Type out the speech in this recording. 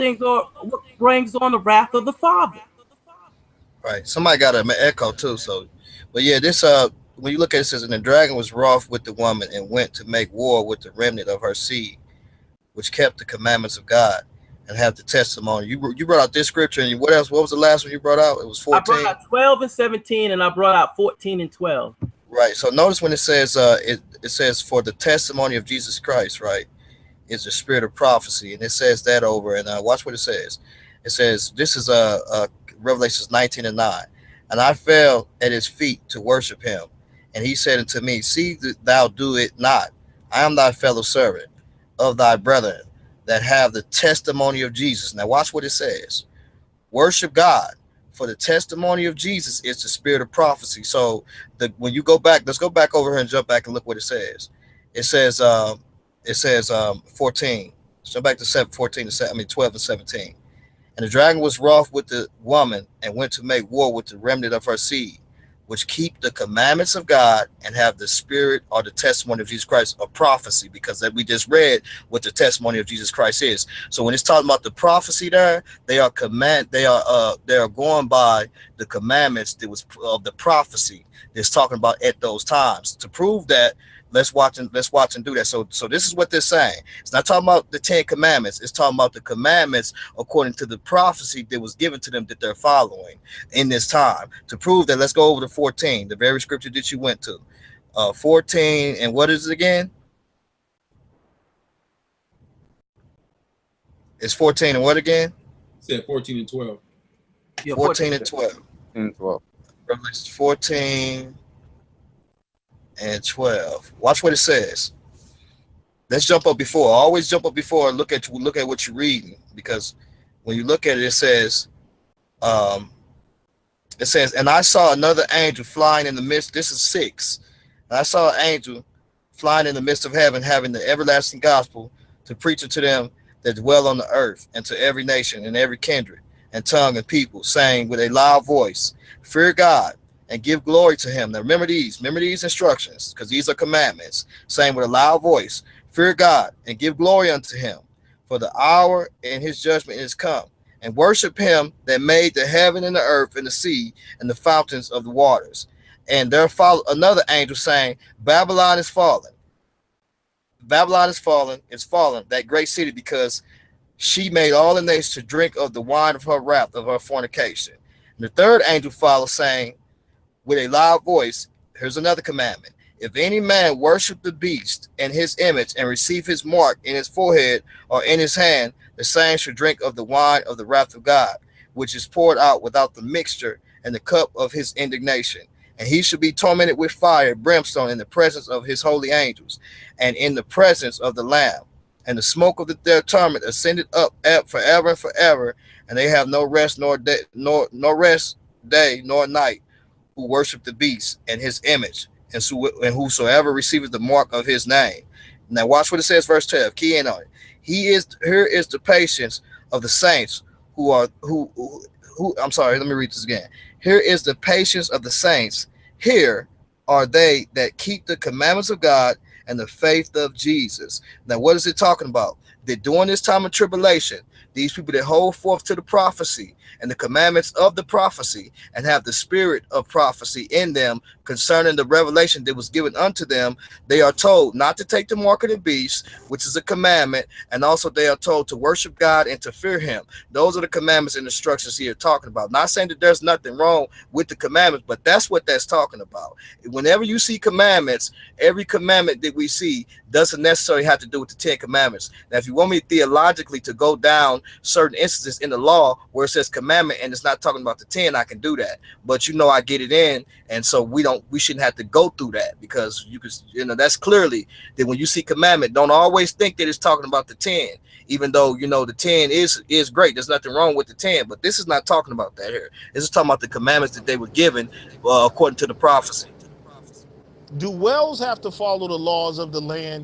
things are what brings on the wrath of the Father. Right. Somebody got an echo too. So, but yeah, this when you look at it, it says, and the dragon was wroth with the woman and went to make war with the remnant of her seed, which kept the commandments of God and have the testimony. You brought out this scripture, and what else? What was the last one you brought out? It was I brought 14. out 12 and 17, and I brought out 14 and 12. Right. So notice when it says it says for the testimony of Jesus Christ, right, is the spirit of prophecy, and it says that over. And watch what it says. It says this is Revelations 19 and 9, and I fell at his feet to worship him, and he said unto me, see that thou do it not. I am thy fellow servant of thy brethren that have the testimony of Jesus. Now watch what it says. Worship God, for the testimony of Jesus is the spirit of prophecy. So when you go back, let's go back over here and jump back and look what it says. It says 14. Jump back to 14 to 12 and 17. And the dragon was wroth with the woman and went to make war with the remnant of her seed, which keep the commandments of God and have the spirit or the testimony of Jesus Christ of prophecy, because that we just read what the testimony of Jesus Christ is. So when it's talking about the prophecy there, they are going by the commandments that was of the prophecy that's talking about at those times. To prove that, let's watch and do that. So this is what they're saying. It's not talking about the 10 commandments. It's talking about the commandments according to the prophecy that was given to them that they're following in this time. To prove that, let's go over to 14, the very scripture that you went to. 14, and what is it again? It's 14 and what again? Said 14 and 12. Yeah, 14 and 12. And 12. Revelations 14 and 12. Watch what it says. Let's jump up before. Always jump up before and look at what you're reading, because when you look at it, it says, and I saw another angel flying in the midst. This is 6. And I saw an angel flying in the midst of heaven, having the everlasting gospel to preach unto them that dwell on the earth, and to every nation and every kindred and tongue and people, saying with a loud voice, fear God and give glory to him. Now remember these instructions, because these are commandments, saying with a loud voice, fear God and give glory unto him, for the hour in his judgment is come, and worship him that made the heaven and the earth and the sea and the fountains of the waters. And there followed another angel saying, Babylon is fallen. Babylon is fallen, that great city, because she made all the nations to drink of the wine of her wrath, of her fornication. And the third angel followed, saying with a loud voice, here's another commandment. If any man worship the beast and his image and receive his mark in his forehead or in his hand, the same should drink of the wine of the wrath of God, which is poured out without the mixture and the cup of his indignation. And he should be tormented with fire, brimstone, in the presence of his holy angels, and in the presence of the Lamb. And the smoke of their torment ascended up forever and forever, and they have no rest nor day nor night, who worship the beast and his image, and whosoever receiveth the mark of his name. Now watch what it says, verse 12. Key in on it. Here is the patience of the saints who I'm sorry, let me read this again. Here is the patience of the saints. Here are they that keep the commandments of God and the faith of Jesus. Now, what is it talking about? That during this time of tribulation, these people that hold forth to the prophecy and the commandments of the prophecy and have the spirit of prophecy in them concerning the revelation that was given unto them, they are told not to take the mark of the beast, which is a commandment, and also they are told to worship God and to fear him. Those are the commandments and instructions here talking about. Not saying that there's nothing wrong with the commandments, but that's what that's talking about. Whenever you see commandments, every commandment that we see doesn't necessarily have to do with the 10 commandments. Now, if you want me theologically to go down certain instances in the law where it says commandment and it's not talking about the 10, I can do that. But I get it in, and so we shouldn't have to go through that, because that's clearly that when you see commandment, don't always think that it's talking about the 10, even though the 10 is great. There's nothing wrong with the 10, but this is not talking about that here. This is talking about the commandments that they were given according to the prophecy. Do wells have to follow the laws of the land?